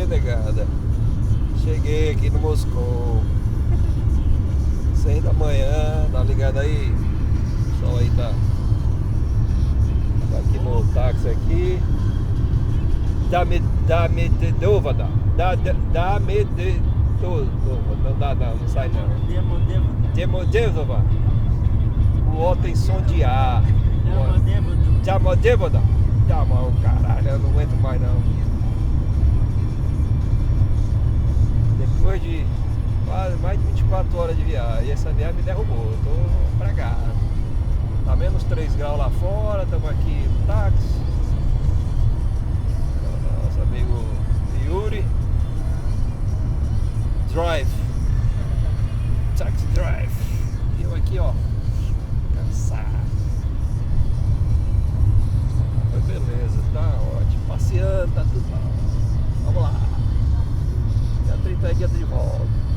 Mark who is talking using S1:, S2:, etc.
S1: Aê, negada. Cheguei aqui no Moscou. 6 da manhã, tá ligado aí? O sol aí tá aqui no táxi aqui. Medvedova. Não dá não sai não. Demodevova. O O tem som de A. Demodevova. Caralho, eu não aguento mais não. Depois de quase mais de 24 horas de viagem, essa viagem me derrubou, eu tô pregado. Tá menos 3 graus lá fora, estamos aqui no táxi. Nosso amigo Yuri. Drive. Taxi drive. E eu aqui, ó, cansado. Mas beleza, tá ótimo. Passeando, tá tudo bom. Vamos lá. Dia 30 é dia de volta.